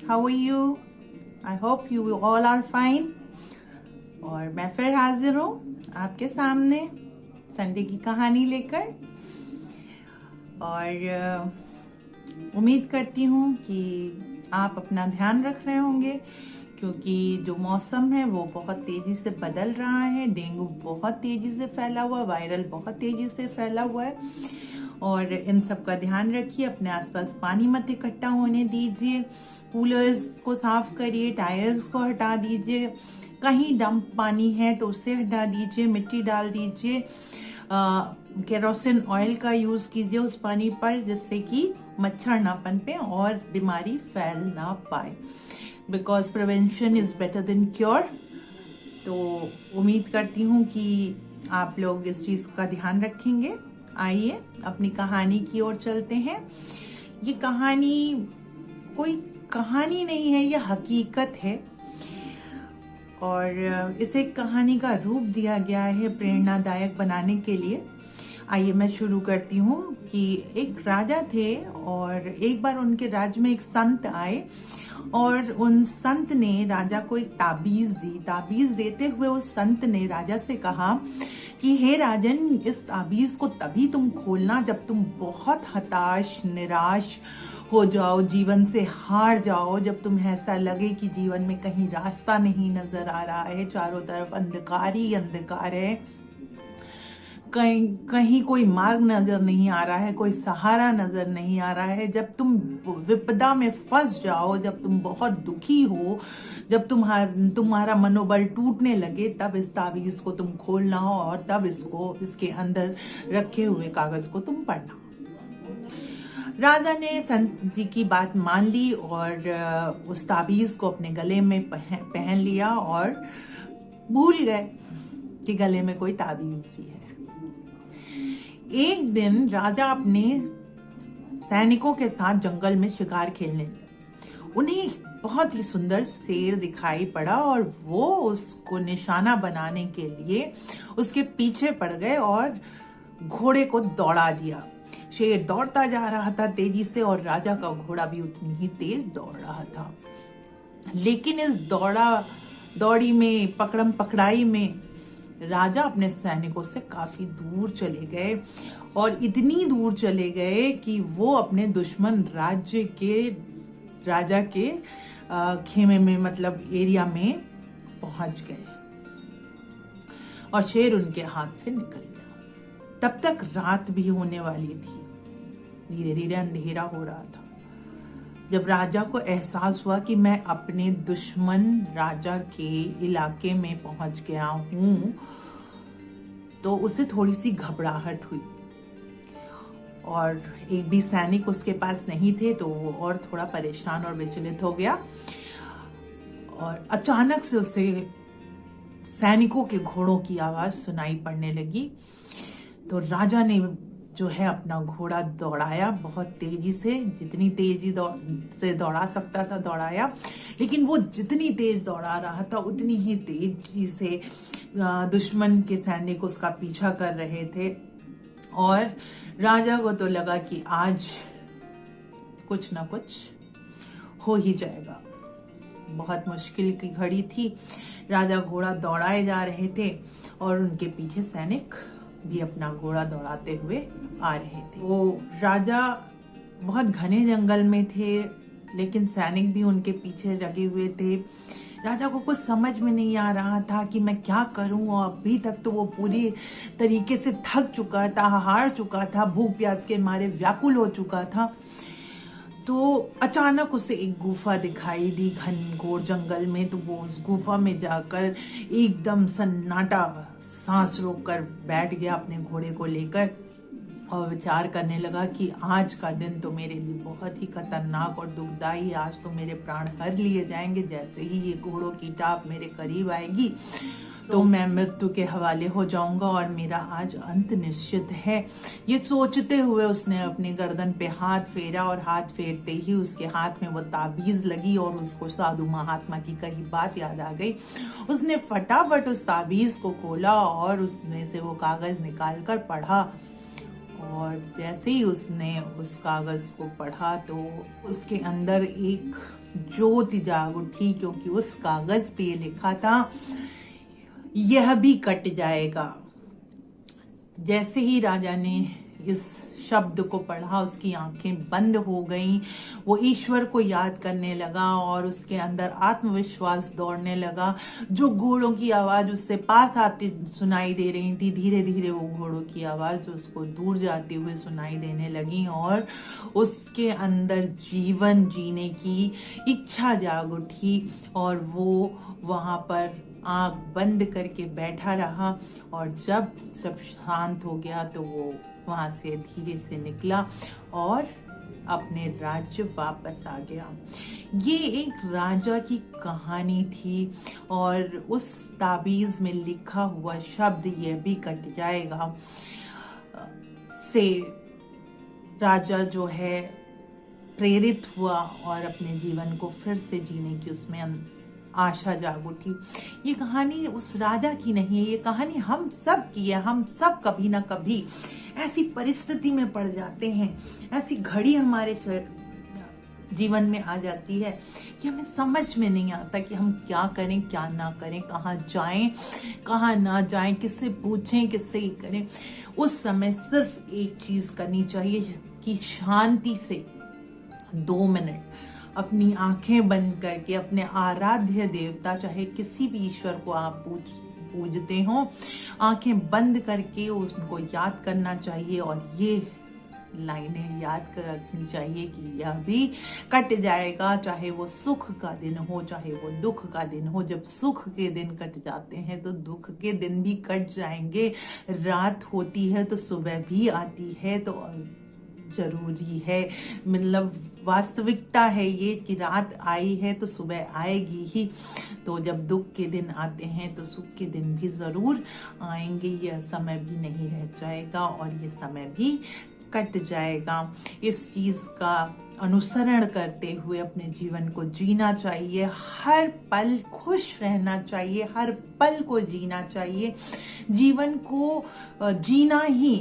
how are you? I hope you all are fine. और मैं फिर हाजिर हूँ आपके सामने संडे की कहानी लेकर, और उम्मीद करती हूँ कि आप अपना ध्यान रख रहे होंगे, क्योंकि जो मौसम है वो बहुत तेजी से बदल रहा है। डेंगू बहुत तेजी से फैला हुआ, वायरल बहुत तेजी से फैला हुआ है, और इन सब का ध्यान रखिए। अपने आसपास पानी मत इकट्ठा होने दीजिए, कूलर्स को साफ करिए, टायर्स को हटा दीजिए, कहीं डंप पानी है तो उसे हटा दीजिए, मिट्टी डाल दीजिए, केरोसिन ऑयल का यूज कीजिए उस पानी पर, जिससे कि मच्छर ना पनपे और बीमारी फैल ना पाए, because prevention is better than cure. तो उम्मीद करती हूँ कि आप लोग इस चीज का ध्यान रखेंगे। आइए अपनी कहानी की ओर चलते हैं। ये कहानी कोई कहानी नहीं है, ये हकीकत है, और इसे कहानी का रूप दिया गया है प्रेरणादायक बनाने के लिए। आइए मैं शुरू करती हूँ कि एक राजा थे, और एक बार उनके राज्य में एक संत आए, और उन संत ने राजा को एक ताबीज दी। ताबीज देते हुए उस संत ने राजा से कहा कि हे राजन, इस ताबीज को तभी तुम खोलना जब तुम बहुत हताश निराश हो जाओ, जीवन से हार जाओ, जब तुम्हें ऐसा लगे कि जीवन में कहीं रास्ता नहीं नजर आ रहा है, चारों तरफ अंधकार ही अंधकार है, कहीं कोई मार्ग नजर नहीं आ रहा है, कोई सहारा नजर नहीं आ रहा है। जब तुम विपदा में फंस जाओ, जब तुम बहुत दुखी हो, जब तुम्हारा मनोबल टूटने लगे, तब इस ताबीज को तुम खोलना हो, और तब इसके अंदर रखे हुए कागज को तुम पढ़ना। राजा ने संत जी की बात मान ली और उस ताबीज को अपने गले में पहन लिया, और भूल गए कि गले में कोई ताबीज भी है। एक दिन राजा अपने सैनिकों के साथ जंगल में शिकार खेलने गए। उन्हें बहुत ही सुंदर शेर दिखाई पड़ा, और वो उसको निशाना बनाने के लिए उसके पीछे पड़ गए और घोड़े को दौड़ा दिया। शेर दौड़ता जा रहा था तेजी से, और राजा का घोड़ा भी उतनी ही तेज दौड़ रहा था। लेकिन इस दौड़ी में, पकड़म पकड़ाई में, राजा अपने सैनिकों से काफी दूर चले गए, और इतनी दूर चले गए कि वो अपने दुश्मन राजा के खेमे में, मतलब एरिया में पहुंच गए, और शेर उनके हाथ से निकल गया। तब तक रात भी होने वाली थी, धीरे धीरे अंधेरा हो रहा था। जब राजा को एहसास हुआ कि मैं अपने दुश्मन राजा के इलाके में पहुंच गया हूं, तो उसे थोड़ी सी घबराहट हुई, और एक भी सैनिक उसके पास नहीं थे, तो वो और थोड़ा परेशान और विचलित हो गया। और अचानक से उसे सैनिकों के घोड़ों की आवाज सुनाई पड़ने लगी। तो राजा ने जो है अपना घोड़ा दौड़ाया बहुत तेजी से, जितनी तेजी से दौड़ा सकता था दौड़ाया, लेकिन वो जितनी तेज दौड़ा रहा था उतनी ही तेजी से दुश्मन के सैनिक उसका पीछा कर रहे थे, और राजा को तो लगा कि आज कुछ ना कुछ हो ही जाएगा। बहुत मुश्किल की घड़ी थी। राजा घोड़ा दौड़ाए जा रहे थे, और उनके पीछे सैनिक भी अपना घोड़ा दौड़ाते हुए आ रहे थे। वो राजा बहुत घने जंगल में थे, लेकिन सैनिक भी उनके पीछे लगे हुए थे। राजा को कुछ समझ में नहीं आ रहा था कि मैं क्या करूं, और अभी तक तो वो पूरी तरीके से थक चुका था, हार चुका था, भूख प्यास के मारे व्याकुल हो चुका था। तो अचानक उसे एक गुफा दिखाई दी घनघोर जंगल में। तो वो उस गुफा में जाकर एकदम सन्नाटा सांस रोककर बैठ गया अपने घोड़े को लेकर, और विचार करने लगा कि आज का दिन तो मेरे लिए बहुत ही खतरनाक और दुखदाई, आज तो मेरे प्राण हर लिए जाएंगे। जैसे ही ये घोड़ों की टाप मेरे करीब आएगी तो मैं मृत्यु के हवाले हो जाऊंगा, और मेरा आज अंत निश्चित है। ये सोचते हुए उसने अपनी गर्दन पे हाथ फेरा, और हाथ फेरते ही उसके हाथ में वो ताबीज लगी, और उसको साधु महात्मा की कही बात याद आ गई। उसने फटाफट उस ताबीज को खोला, और उसमें से वो कागज निकाल कर पढ़ा, और जैसे ही उसने उस कागज को पढ़ा तो उसके अंदर एक ज्योति जाग उठी, क्योंकि उस कागज पे लिखा था यह भी कट जाएगा। जैसे ही राजा ने इस शब्द को पढ़ा, उसकी आंखें बंद हो गईं। वो ईश्वर को याद करने लगा और उसके अंदर आत्मविश्वास दौड़ने लगा। जो घोड़ों की आवाज उससे पास आती सुनाई दे रही थी, धीरे धीरे वो घोड़ों की आवाज उसको दूर जाते हुए सुनाई देने लगी और उसके अंदर जीवन जीने की इच्छा जाग उठी और वो वहां पर आंख बंद करके बैठा रहा। और जब सब शांत हो गया तो वो वहां से धीरे से निकला और अपने राज्य वापस आ गया। ये एक राजा की कहानी थी और उस ताबीज में लिखा हुआ शब्द यह भी कट जाएगा से राजा जो है प्रेरित हुआ और अपने जीवन को फिर से जीने की उसमें आशा जाग उठी। ये कहानी उस राजा की नहीं है, ये कहानी हम सब की है। हम सब कभी ना कभी ऐसी परिस्थिति में पड़ जाते हैं, ऐसी घड़ी हमारे जीवन में आ जाती है कि हमें समझ में नहीं आता कि हम क्या करें क्या ना करें, कहाँ जाएं कहाँ ना जाएं, किससे पूछें किससे ही करें। उस समय सिर्फ एक चीज करनी चाहिए कि शांति से 2 मिनट अपनी आंखें बंद करके अपने आराध्य देवता, चाहे किसी भी ईश्वर को आप पूजते हो, आंखें बंद करके उनको याद करना चाहिए और ये लाइनें याद कर रखनी चाहिए कि यह भी कट जाएगा। चाहे वो सुख का दिन हो, चाहे वो दुख का दिन हो। जब सुख के दिन कट जाते हैं तो दुख के दिन भी कट जाएंगे। रात होती है तो सुबह भी आती है, तो जरूरी है, मतलब वास्तविकता है ये कि रात आई है तो सुबह आएगी ही। तो जब दुख के दिन आते हैं तो सुख के दिन भी जरूर आएंगे। यह समय भी नहीं रह जाएगा और ये समय भी कट जाएगा। इस चीज का अनुसरण करते हुए अपने जीवन को जीना चाहिए। हर पल खुश रहना चाहिए, हर पल को जीना चाहिए। जीवन को जीना ही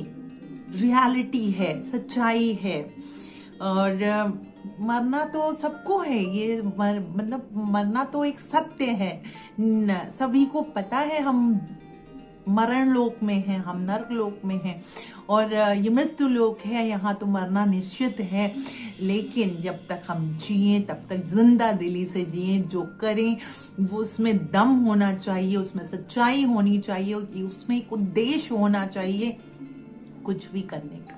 रियलिटी है, सच्चाई है। और मरना तो सबको है, ये मतलब मरना तो एक सत्य है, सभी को पता है। हम मरण लोक में हैं, हम नरक लोक में हैं और ये मृत्यु लोक है, यहाँ तो मरना निश्चित है। लेकिन जब तक हम जिए तब तक जिंदा दिली से जिए। जो करें वो उसमें दम होना चाहिए, उसमें सच्चाई होनी चाहिए, कि उसमें एक उद्देश्य होना चाहिए कुछ भी करने का।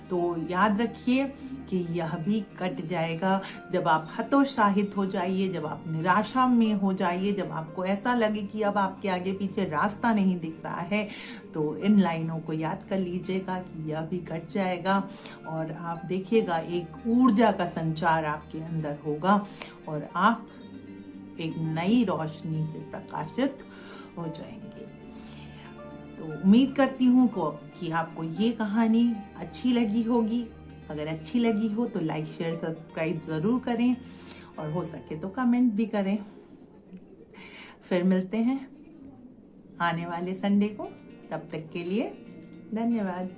तो याद रखिए कि यह भी कट जाएगा। जब आप हतोत्साहित हो जाइए, जब आप निराशा में हो जाइए, जब आपको ऐसा लगे कि अब आपके आगे पीछे रास्ता नहीं दिख रहा है, तो इन लाइनों को याद कर लीजिएगा कि यह भी कट जाएगा और आप देखिएगा एक ऊर्जा का संचार आपके अंदर होगा और आप एक नई रोशनी से प्रकाशित हो जाएंगे। तो उम्मीद करती हूँ कि आपको ये कहानी अच्छी लगी होगी। अगर अच्छी लगी हो तो लाइक शेयर सब्सक्राइब ज़रूर करें और हो सके तो कमेंट भी करें। फिर मिलते हैं आने वाले संडे को। तब तक के लिए धन्यवाद।